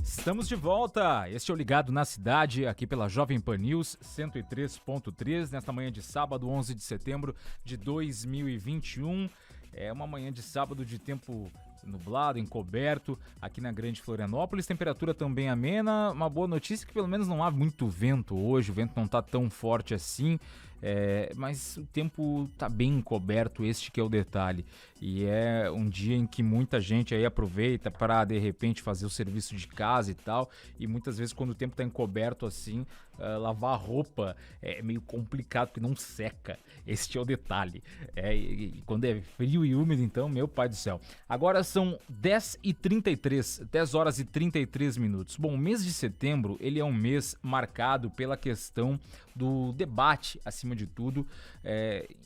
Estamos de volta. Este é o Ligado na Cidade, aqui pela Jovem Pan News 103.3, nesta manhã de sábado, 11 de setembro de 2021. É uma manhã de sábado de tempo nublado, encoberto, aqui na Grande Florianópolis. Temperatura também amena. Uma boa notícia é que pelo menos não há muito vento hoje, o vento não está tão forte assim. Mas o tempo tá bem encoberto, este que é o detalhe. E é um dia em que muita gente aí aproveita para de repente fazer o serviço de casa e tal. E muitas vezes quando o tempo tá encoberto assim, lavar a roupa é meio complicado porque não seca. Este é o detalhe. E quando é frio e úmido, então, meu pai do céu. Agora são 10h33, 10 horas e 33 minutos. Bom, o mês de setembro, ele é um mês marcado pela questão do debate, acima de tudo,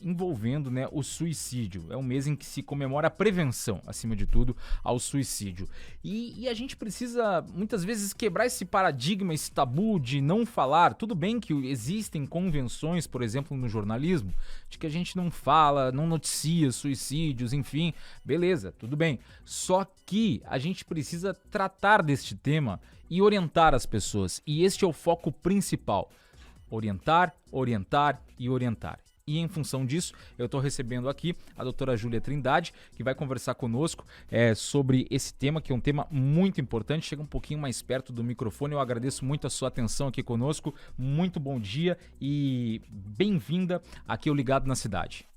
envolvendo, né, o suicídio. É um mês em que se comemora a prevenção, acima de tudo, ao suicídio. E a gente precisa, muitas vezes, quebrar esse paradigma, esse tabu de não falar. Tudo bem que existem convenções, por exemplo, no jornalismo, de que a gente não fala, não noticia suicídios, enfim, beleza, tudo bem. Só que a gente precisa tratar deste tema e orientar as pessoas. E este é o foco principal. Orientar, orientar e orientar. E em função disso, eu estou recebendo aqui a doutora Júlia Trindade, que vai conversar conosco sobre esse tema, que é um tema muito importante. Chega um pouquinho mais perto do microfone. Eu agradeço muito a sua atenção aqui conosco. Muito bom dia e bem-vinda aqui ao Ligado na Cidade.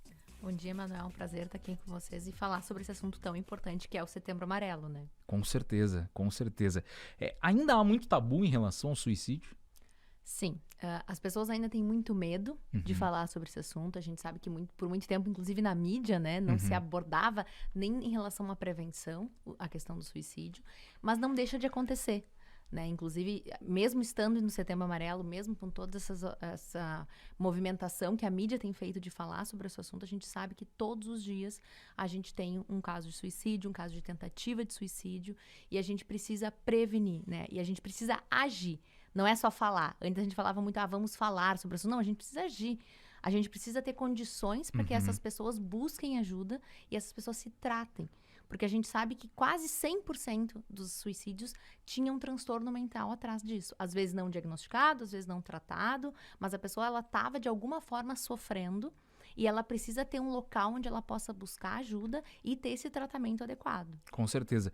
Bom dia, Manuel. É um prazer estar aqui com vocês e falar sobre esse assunto tão importante que é o Setembro Amarelo, né? Com certeza, com certeza. Ainda há muito tabu em relação ao suicídio? Sim, as pessoas ainda têm muito medo de falar sobre esse assunto. A gente sabe que por muito tempo, inclusive na mídia, né, não se abordava nem em relação à prevenção, a questão do suicídio, mas não deixa de acontecer, né? Inclusive, mesmo estando no Setembro Amarelo, mesmo com toda essa movimentação que a mídia tem feito de falar sobre esse assunto, a gente sabe que todos os dias a gente tem um caso de suicídio, um caso de tentativa de suicídio, e a gente precisa prevenir, né? E a gente precisa agir. Não é só falar. Antes a gente falava muito, vamos falar sobre isso. Não, a gente precisa agir. A gente precisa ter condições para que essas pessoas busquem ajuda e essas pessoas se tratem. Porque a gente sabe que quase 100% dos suicídios tinham um transtorno mental atrás disso. Às vezes não diagnosticado, às vezes não tratado, mas a pessoa ela estava de alguma forma sofrendo e ela precisa ter um local onde ela possa buscar ajuda e ter esse tratamento adequado. Com certeza.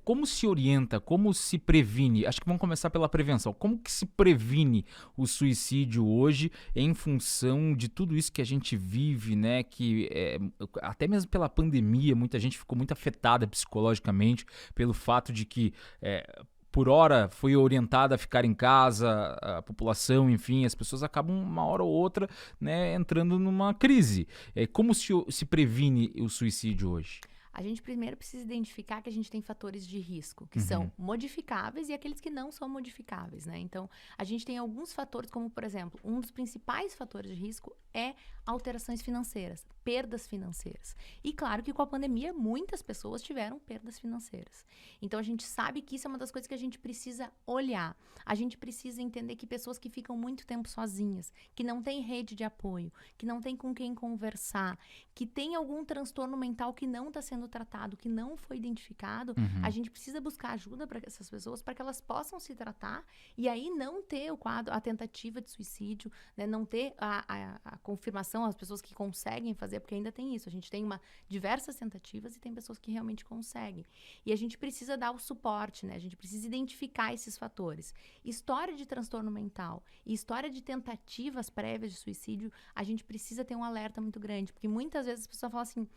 Como se orienta, como se previne? Acho que vamos começar pela prevenção. Como que se previne o suicídio hoje em função de tudo isso que a gente vive, né? Que até mesmo pela pandemia, muita gente ficou muito afetada psicologicamente pelo fato de que por hora foi orientada a ficar em casa, a população, enfim, as pessoas acabam uma hora ou outra, né, entrando numa crise. Como se previne o suicídio hoje? A gente primeiro precisa identificar que a gente tem fatores de risco, que são modificáveis e aqueles que não são modificáveis, né? Então, a gente tem alguns fatores, como, por exemplo, um dos principais fatores de risco é alterações financeiras, perdas financeiras. E claro que com a pandemia, muitas pessoas tiveram perdas financeiras. Então, a gente sabe que isso é uma das coisas que a gente precisa olhar. A gente precisa entender que pessoas que ficam muito tempo sozinhas, que não têm rede de apoio, que não têm com quem conversar, que tem algum transtorno mental que não está sendo tratado, que não foi identificado, a gente precisa buscar ajuda para essas pessoas, para que elas possam se tratar e aí não ter o quadro, a tentativa de suicídio, né, não ter a confirmação, as pessoas que conseguem fazer, porque ainda tem isso, a gente tem diversas tentativas e tem pessoas que realmente conseguem. E a gente precisa dar o suporte, né, a gente precisa identificar esses fatores. História de transtorno mental e história de tentativas prévias de suicídio, a gente precisa ter um alerta muito grande, porque muitas vezes as pessoas falam assim,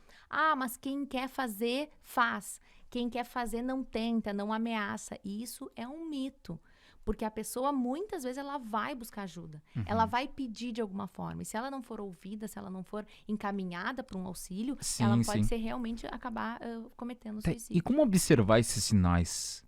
mas quem quer fazer, faz. Quem quer fazer, não tenta, não ameaça. E isso é um mito. Porque a pessoa, muitas vezes, ela vai buscar ajuda. Ela vai pedir de alguma forma. E se ela não for ouvida, se ela não for encaminhada para um auxílio, ela pode ser realmente acabar cometendo suicídio. E como observar esses sinais?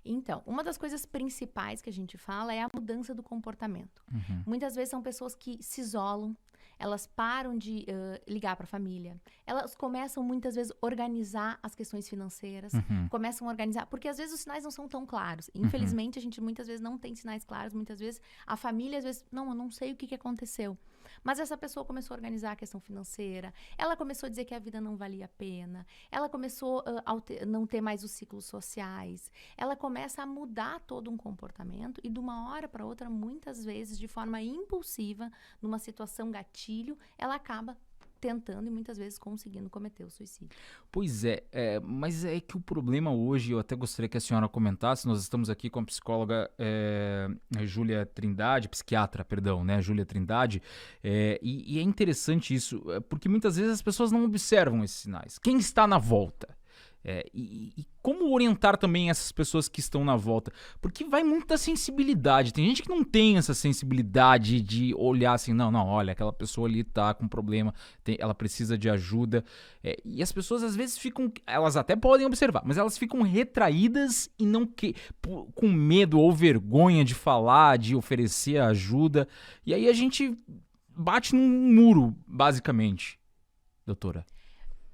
Então, uma das coisas principais que a gente fala é a mudança do comportamento. Muitas vezes são pessoas que se isolam, elas param de ligar para a família, elas começam muitas vezes a organizar as questões financeiras, começam a organizar, porque às vezes os sinais não são tão claros. Infelizmente, a gente muitas vezes não tem sinais claros, muitas vezes a família, às vezes, não, eu não sei o que aconteceu. Mas essa pessoa começou a organizar a questão financeira, ela começou a dizer que a vida não valia a pena, ela começou a não ter mais os ciclos sociais, ela começa a mudar todo um comportamento e de uma hora para outra, muitas vezes, de forma impulsiva, numa situação gatilho, ela acaba tentando e muitas vezes conseguindo cometer o suicídio. Pois é, mas é que o problema hoje, eu até gostaria que a senhora comentasse, nós estamos aqui com a psicóloga Júlia Trindade, psiquiatra, perdão, né, Júlia Trindade, e é interessante isso, porque muitas vezes as pessoas não observam esses sinais. Quem está na volta? E como orientar também essas pessoas que estão na volta? Porque vai muito da sensibilidade. Tem gente que não tem essa sensibilidade de olhar assim, não, olha, aquela pessoa ali tá com problema, ela precisa de ajuda. E as pessoas às vezes ficam, elas até podem observar, mas elas ficam retraídas e com medo ou vergonha de falar, de oferecer ajuda. E aí a gente bate num muro, basicamente, doutora.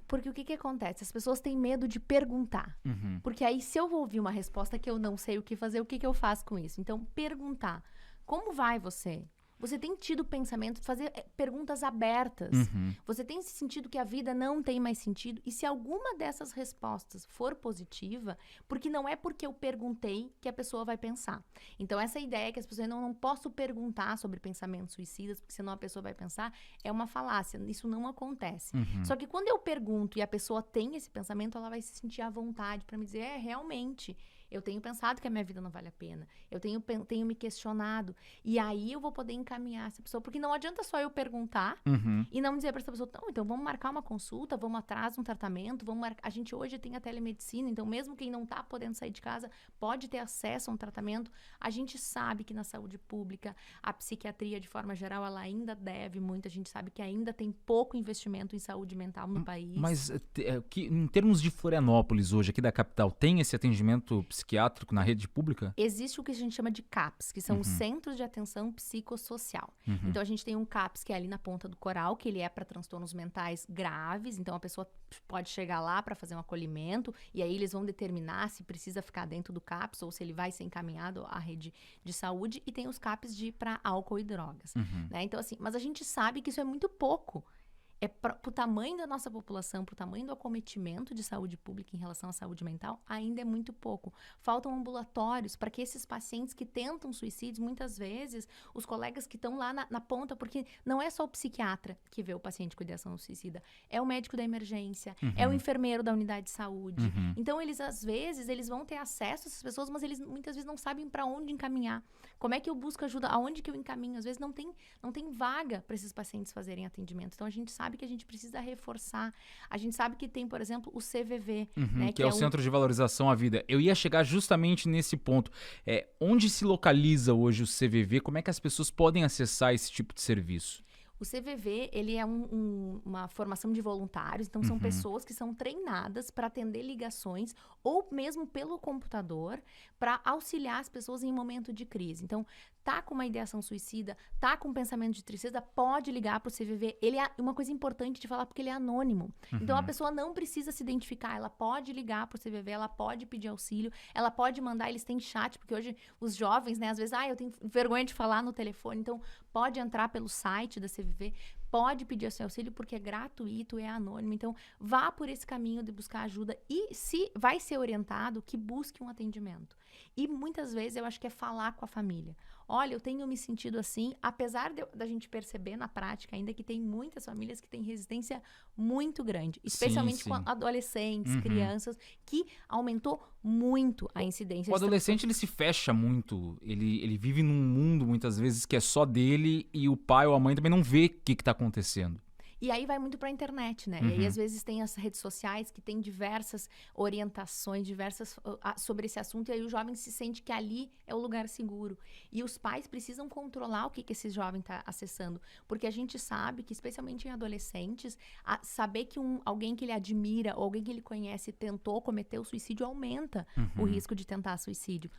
Porque o que acontece? As pessoas têm medo de perguntar. Uhum. Porque aí, se eu vou ouvir uma resposta que eu não sei o que fazer, o que eu faço com isso? Então, perguntar. Como vai você? Você tem tido pensamento de fazer perguntas abertas. Uhum. Você tem sentido que a vida não tem mais sentido? E se alguma dessas respostas for positiva, porque não é porque eu perguntei que a pessoa vai pensar. Então, essa ideia que as pessoas não posso perguntar sobre pensamentos suicidas, porque senão a pessoa vai pensar, é uma falácia. Isso não acontece. Uhum. Só que quando eu pergunto e a pessoa tem esse pensamento, ela vai se sentir à vontade para me dizer, realmente, eu tenho pensado que a minha vida não vale a pena. Eu tenho me questionado. E aí eu vou poder encaminhar essa pessoa. Porque não adianta só eu perguntar e não dizer para essa pessoa, então vamos marcar uma consulta, vamos atrás de um tratamento, a gente hoje tem a telemedicina, então mesmo quem não está podendo sair de casa pode ter acesso a um tratamento. A gente sabe que na saúde pública, a psiquiatria, de forma geral, ela ainda deve muito. A gente sabe que ainda tem pouco investimento em saúde mental no país. Mas em termos de Florianópolis hoje, aqui da capital, tem esse atendimento psiquiátrico na rede pública? Existe o que a gente chama de CAPS, que são os Centros de Atenção Psicossocial. Então, a gente tem um CAPS que é ali na Ponta do Coral, que ele é para transtornos mentais graves. Então, a pessoa pode chegar lá para fazer um acolhimento e aí eles vão determinar se precisa ficar dentro do CAPS ou se ele vai ser encaminhado à rede de saúde. E tem os CAPS para álcool e drogas. Né? Então, assim, mas a gente sabe que isso é muito pouco. Para o tamanho da nossa população, para o tamanho do acometimento de saúde pública em relação à saúde mental, ainda é muito pouco. Faltam ambulatórios para que esses pacientes que tentam suicídios, muitas vezes, os colegas que estão lá na ponta, porque não é só o psiquiatra que vê o paciente com ideação suicida, é o médico da emergência, é o enfermeiro da unidade de saúde. Então, eles, às vezes, eles vão ter acesso a essas pessoas, mas eles muitas vezes não sabem para onde encaminhar. Como é que eu busco ajuda? Aonde que eu encaminho? Às vezes não tem vaga para esses pacientes fazerem atendimento. Então, a gente sabe que a gente precisa reforçar. A gente sabe que tem, por exemplo, o CVV. Né, que é o Centro de Valorização à Vida. Eu ia chegar justamente nesse ponto. Onde se localiza hoje o CVV? Como é que as pessoas podem acessar esse tipo de serviço? O CVV, ele é uma formação de voluntários, então são pessoas que são treinadas para atender ligações ou mesmo pelo computador para auxiliar as pessoas em momento de crise. Então, tá com uma ideação suicida, tá com um pensamento de tristeza, pode ligar para o CVV. Ele é uma coisa importante de falar porque ele é anônimo. Então, a pessoa não precisa se identificar, ela pode ligar para o CVV, ela pode pedir auxílio, ela pode mandar, eles têm chat, porque hoje os jovens, né, às vezes, eu tenho vergonha de falar no telefone, então pode entrar pelo site da CVV, pode pedir o seu auxílio porque é gratuito, é anônimo. Então, vá por esse caminho de buscar ajuda e, se vai ser orientado, que busque um atendimento. E muitas vezes eu acho que é falar com a família. Olha, eu tenho me sentido assim, apesar da gente perceber na prática ainda que tem muitas famílias que têm resistência muito grande, especialmente com adolescentes, crianças, que aumentou muito a incidência. O adolescente, ele se fecha muito, ele vive num mundo muitas vezes que é só dele e o pai ou a mãe também não vê o que está acontecendo. E aí vai muito para a internet, né? E aí, às vezes, tem as redes sociais que tem diversas orientações, sobre esse assunto. E aí o jovem se sente que ali é o lugar seguro. E os pais precisam controlar o que esse jovem está acessando. Porque a gente sabe que, especialmente em adolescentes, saber que alguém que ele admira ou alguém que ele conhece tentou cometer o suicídio aumenta o risco de tentar suicídio.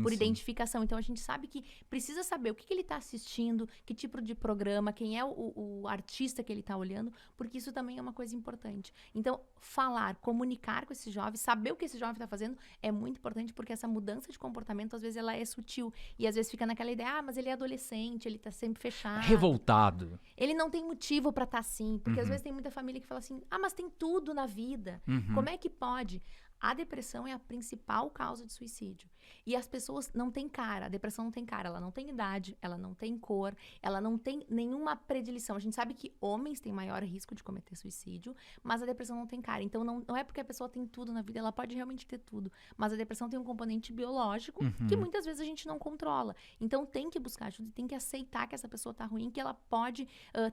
Por identificação. Então, a gente sabe que precisa saber o que ele está assistindo, que tipo de programa, quem é o artista que ele está olhando, porque isso também é uma coisa importante. Então, falar, comunicar com esse jovem, saber o que esse jovem está fazendo é muito importante, porque essa mudança de comportamento, às vezes, ela é sutil. E às vezes fica naquela ideia, mas ele é adolescente, ele tá sempre fechado. Revoltado. Ele não tem motivo pra estar assim, porque às vezes tem muita família que fala assim, mas tem tudo na vida, como é que pode? A depressão é a principal causa de suicídio. E as pessoas não têm cara, a depressão não tem cara, ela não tem idade, ela não tem cor, ela não tem nenhuma predileção. A gente sabe que homens têm maior risco de cometer suicídio, mas a depressão não tem cara. Então não é porque a pessoa tem tudo na vida, ela pode realmente ter tudo. Mas a depressão tem um componente biológico que muitas vezes a gente não controla. Então tem que buscar ajuda e tem que aceitar que essa pessoa tá ruim, que ela pode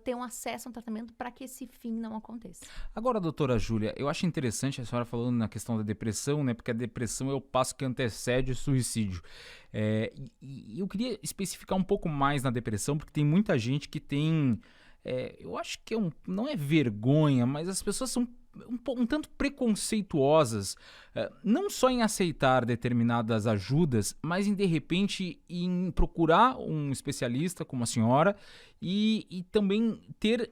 ter um acesso a um tratamento para que esse fim não aconteça. Agora, doutora Júlia, eu acho interessante a senhora falando na questão da depressão, né? Porque a depressão é o passo que antecede o suicídio. E eu queria especificar um pouco mais na depressão, porque tem muita gente que tem... eu acho que não é vergonha, mas as pessoas são um tanto preconceituosas, não só em aceitar determinadas ajudas, mas de repente em procurar um especialista como a senhora e também ter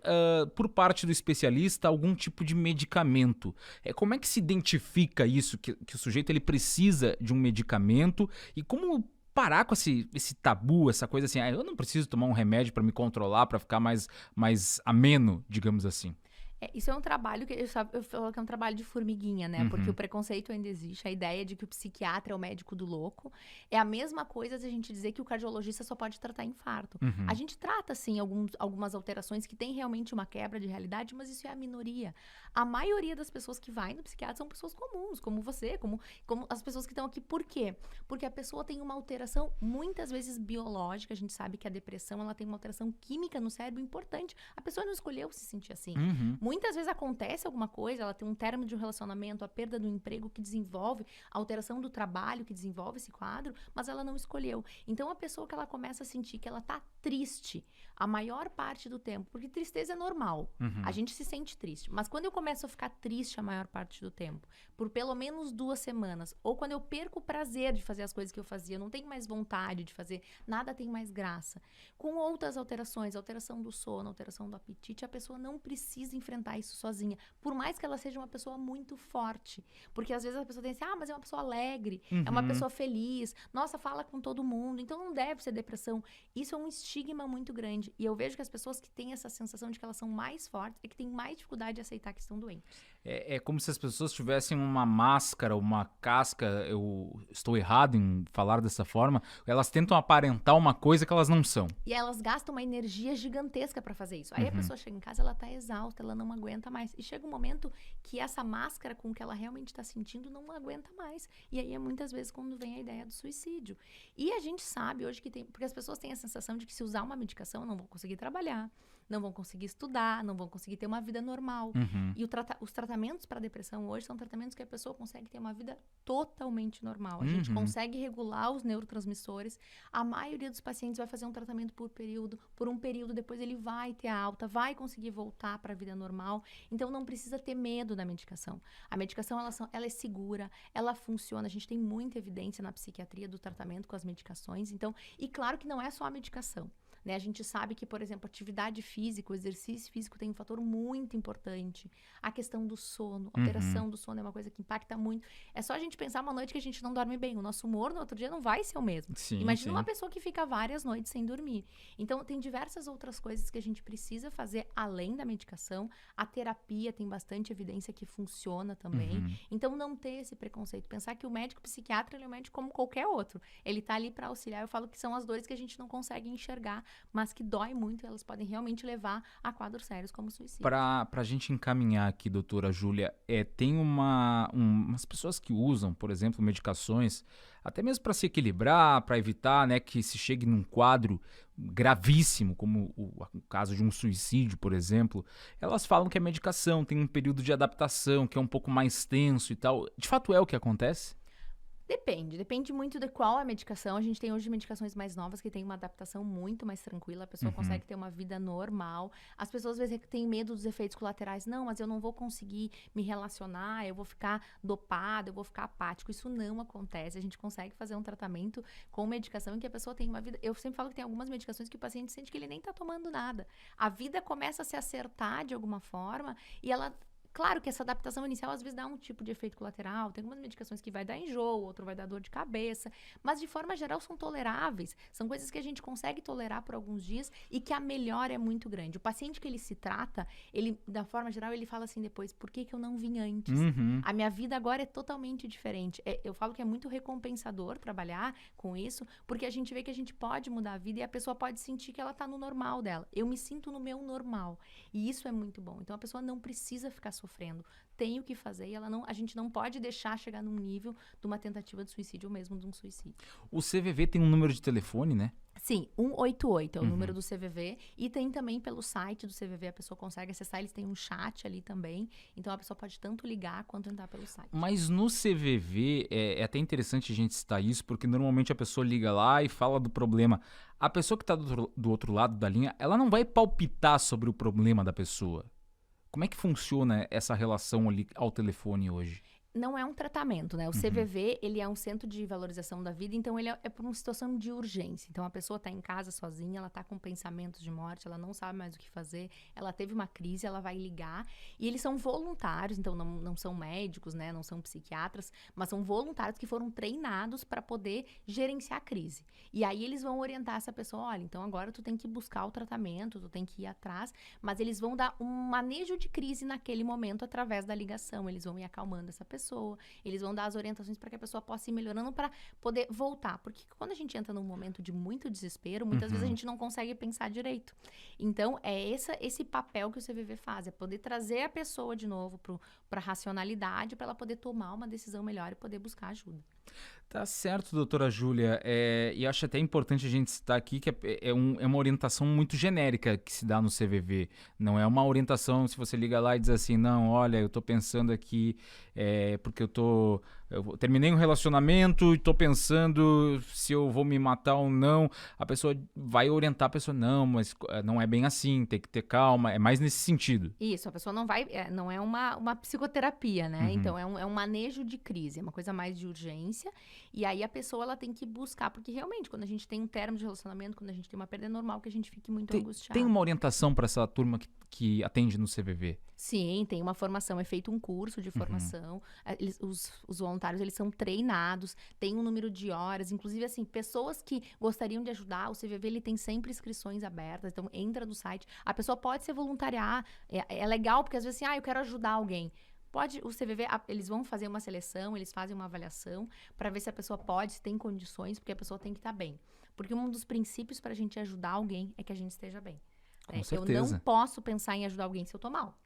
por parte do especialista algum tipo de medicamento. Como é que se identifica isso, que o sujeito ele precisa de um medicamento e como parar com esse tabu, essa coisa assim, eu não preciso tomar um remédio para me controlar, para ficar mais ameno, digamos assim. Isso é um trabalho que eu falo que é um trabalho de formiguinha, né? Porque o preconceito ainda existe, a ideia de que o psiquiatra é o médico do louco. É a mesma coisa se a gente dizer que o cardiologista só pode tratar infarto. A gente trata, sim, algumas alterações que tem realmente uma quebra de realidade, mas isso é a minoria. A maioria das pessoas que vai no psiquiatra são pessoas comuns, como você, como as pessoas que estão aqui. Por quê? Porque a pessoa tem uma alteração, muitas vezes biológica. A gente sabe que a depressão, ela tem uma alteração química no cérebro importante. A pessoa não escolheu se sentir assim. Muitas vezes acontece alguma coisa, ela tem um término de um relacionamento, a perda do emprego que desenvolve, a alteração do trabalho que desenvolve esse quadro, mas ela não escolheu. Então, a pessoa que ela começa a sentir que ela tá triste a maior parte do tempo, porque tristeza é normal, a gente se sente triste, mas quando eu começo a ficar triste a maior parte do tempo, por pelo menos 2 semanas, ou quando eu perco o prazer de fazer as coisas que eu fazia, eu não tenho mais vontade de fazer, nada tem mais graça, com outras alterações, alteração do sono, alteração do apetite, a pessoa não precisa enfrentar isso sozinha, por mais que ela seja uma pessoa muito forte, porque às vezes a pessoa tem assim, mas é uma pessoa alegre, é uma pessoa feliz, nossa, fala com todo mundo, então não deve ser depressão. Isso é um estigma muito grande, e eu vejo que as pessoas que têm essa sensação de que elas são mais fortes é que têm mais dificuldade de aceitar que estão doentes. É como se as pessoas tivessem uma máscara, uma casca, eu estou errado em falar dessa forma, elas tentam aparentar uma coisa que elas não são. E elas gastam uma energia gigantesca para fazer isso. Aí a pessoa chega em casa, ela tá exausta, ela não aguenta mais. E chega um momento que essa máscara com que ela realmente está sentindo não aguenta mais. E aí é muitas vezes quando vem a ideia do suicídio. E a gente sabe hoje que tem... Porque as pessoas têm a sensação de que se usar uma medicação não vão conseguir trabalhar, não vão conseguir estudar, não vão conseguir ter uma vida normal. E os tratamentos para depressão hoje são tratamentos que a pessoa consegue ter uma vida totalmente normal. A gente consegue regular os neurotransmissores. A maioria dos pacientes vai fazer um tratamento por um período, depois ele vai ter a alta, vai conseguir voltar para a vida normal. Então não precisa ter medo da medicação. A medicação ela é segura, ela funciona. A gente tem muita evidência na psiquiatria do tratamento com as medicações. Então, e claro que não é só a medicação. Né? A gente sabe que, por exemplo, atividade física, o exercício físico tem um fator muito importante. A questão do sono, a alteração do sono é uma coisa que impacta muito. É só a gente pensar uma noite que a gente não dorme bem. O nosso humor no outro dia não vai ser o mesmo. Imagina uma pessoa que fica várias noites sem dormir. Então, tem diversas outras coisas que a gente precisa fazer além da medicação. A terapia tem bastante evidência que funciona também. Então, não ter esse preconceito. Pensar que o médico psiquiatra ele é um médico como qualquer outro. Ele tá ali para auxiliar. Eu falo que são as dores que a gente não consegue enxergar, mas que dói muito e elas podem realmente levar a quadros sérios como suicídio. Pra gente encaminhar aqui, doutora Júlia, tem umas pessoas que usam, por exemplo, medicações, até mesmo para se equilibrar, para evitar, né, que se chegue num quadro gravíssimo, como o caso de um suicídio, por exemplo. Elas falam que a medicação tem um período de adaptação, que é um pouco mais tenso e tal. De fato é o que acontece? Depende muito de qual é a medicação. A gente tem hoje medicações mais novas que tem uma adaptação muito mais tranquila, a pessoa consegue ter uma vida normal. As pessoas às vezes têm medo dos efeitos colaterais. Não, mas eu não vou conseguir me relacionar, eu vou ficar dopado, eu vou ficar apático. Isso não acontece. A gente consegue fazer um tratamento com medicação em que a pessoa tem uma vida... Eu sempre falo que tem algumas medicações que o paciente sente que ele nem tá tomando nada. A vida começa a se acertar de alguma forma e ela... Claro que essa adaptação inicial às vezes dá um tipo de efeito colateral, tem algumas medicações que vai dar enjoo, outro vai dar dor de cabeça, mas de forma geral são toleráveis, são coisas que a gente consegue tolerar por alguns dias e que a melhora é muito grande. O paciente que ele se trata, ele, da forma geral, ele fala assim depois, por que eu não vim antes? A minha vida agora é totalmente diferente. Eu falo que é muito recompensador trabalhar com isso, porque a gente vê que a gente pode mudar a vida e a pessoa pode sentir que ela tá no normal dela. Eu me sinto no meu normal e isso é muito bom. Então a pessoa não precisa ficar sofrendo, tem o que fazer e a gente não pode deixar chegar num nível de uma tentativa de suicídio ou mesmo de um suicídio. O CVV tem um número de telefone, né? Sim, 188 é o número do CVV e tem também pelo site do CVV, a pessoa consegue acessar, eles têm um chat ali também, então a pessoa pode tanto ligar quanto entrar pelo site. Mas no CVV é até interessante a gente citar isso, porque normalmente a pessoa liga lá e fala do problema. A pessoa que está do outro lado da linha, ela não vai palpitar sobre o problema da pessoa. Como é que funciona essa relação ali ao telefone hoje? Não é um tratamento, né? O CVV, ele é um centro de valorização da vida, então ele é por uma situação de urgência. Então a pessoa está em casa sozinha, ela está com pensamentos de morte, ela não sabe mais o que fazer, ela teve uma crise, ela vai ligar. E eles são voluntários, então não são médicos, né? Não são psiquiatras, mas são voluntários que foram treinados para poder gerenciar a crise. E aí eles vão orientar essa pessoa, olha, então agora tu tem que buscar o tratamento, tu tem que ir atrás, mas eles vão dar um manejo de crise naquele momento através da ligação, eles vão ir acalmando essa pessoa, eles vão dar as orientações para que a pessoa possa ir melhorando para poder voltar, porque quando a gente entra num momento de muito desespero, muitas vezes a gente não consegue pensar direito. Então, é esse papel que o CVV faz, é poder trazer a pessoa de novo para a racionalidade, para ela poder tomar uma decisão melhor e poder buscar ajuda. Tá certo, doutora Júlia, e acho até importante a gente citar aqui que é uma orientação muito genérica que se dá no CVV, não é uma orientação se você liga lá e diz assim, não, olha, eu tô pensando aqui, porque eu terminei um relacionamento e tô pensando se eu vou me matar ou não, a pessoa vai orientar a pessoa, não, mas não é bem assim, tem que ter calma, é mais nesse sentido. Isso, a pessoa não vai, não é uma psicoterapia, né? Então é um manejo de crise, é uma coisa mais de urgência. E aí a pessoa ela tem que buscar, porque realmente quando a gente tem um término de relacionamento, quando a gente tem uma perda, é normal que a gente fique muito angustiado. Tem uma orientação para essa turma que atende no CVV? Sim, tem uma formação, é feito um curso de formação, os voluntários eles são treinados, tem um número de horas, inclusive assim, pessoas que gostariam de ajudar, o CVV ele tem sempre inscrições abertas, então entra no site, a pessoa pode se voluntariar, é legal porque às vezes assim, eu quero ajudar alguém. O CVV, eles vão fazer uma seleção, eles fazem uma avaliação para ver se a pessoa pode, se tem condições, porque a pessoa tem que estar bem. Porque um dos princípios para a gente ajudar alguém é que a gente esteja bem. Com certeza. Eu não posso pensar em ajudar alguém se eu tô mal.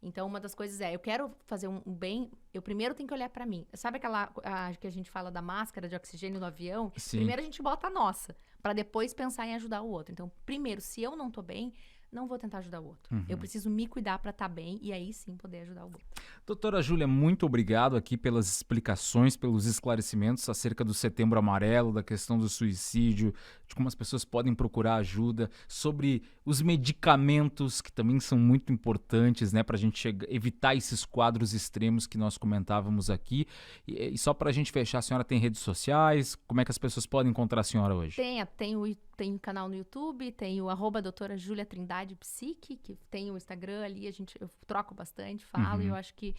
Então, uma das coisas eu quero fazer um bem, eu primeiro tenho que olhar pra mim. Sabe aquela que a gente fala da máscara de oxigênio no avião? Sim. Primeiro a gente bota a nossa, pra depois pensar em ajudar o outro. Então, primeiro, se eu não tô bem, não vou tentar ajudar o outro. Eu preciso me cuidar para estar bem e aí sim poder ajudar o outro. Doutora Júlia, muito obrigado aqui pelas explicações, pelos esclarecimentos acerca do Setembro Amarelo, da questão do suicídio, de como as pessoas podem procurar ajuda, sobre os medicamentos que também são muito importantes, né, para a gente evitar esses quadros extremos que nós comentávamos aqui. E só para a gente fechar, a senhora tem redes sociais? Como é que as pessoas podem encontrar a senhora hoje? Tem canal no YouTube, tem o @doutora Júlia Trindade Psique, que tem o Instagram ali, eu troco bastante, falo, e eu acho que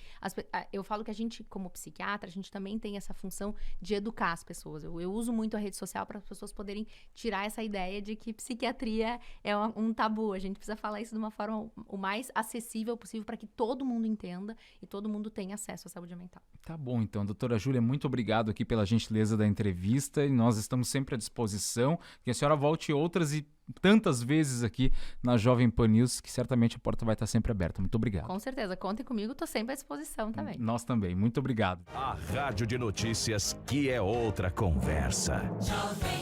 eu falo que a gente, como psiquiatra, a gente também tem essa função de educar as pessoas. Eu uso muito a rede social para as pessoas poderem tirar essa ideia de que psiquiatria é um tabu. A gente precisa falar isso de uma forma o mais acessível possível para que todo mundo entenda e todo mundo tenha acesso à saúde mental. Tá bom, então, doutora Júlia, muito obrigado aqui pela gentileza da entrevista e nós estamos sempre à disposição. Que a senhora volte outras e tantas vezes aqui na Jovem Pan News, que certamente a porta vai estar sempre aberta. Muito obrigado. Com certeza, contem comigo, estou sempre à disposição também. Nós também, muito obrigado. A Rádio de Notícias que é outra conversa. Jovem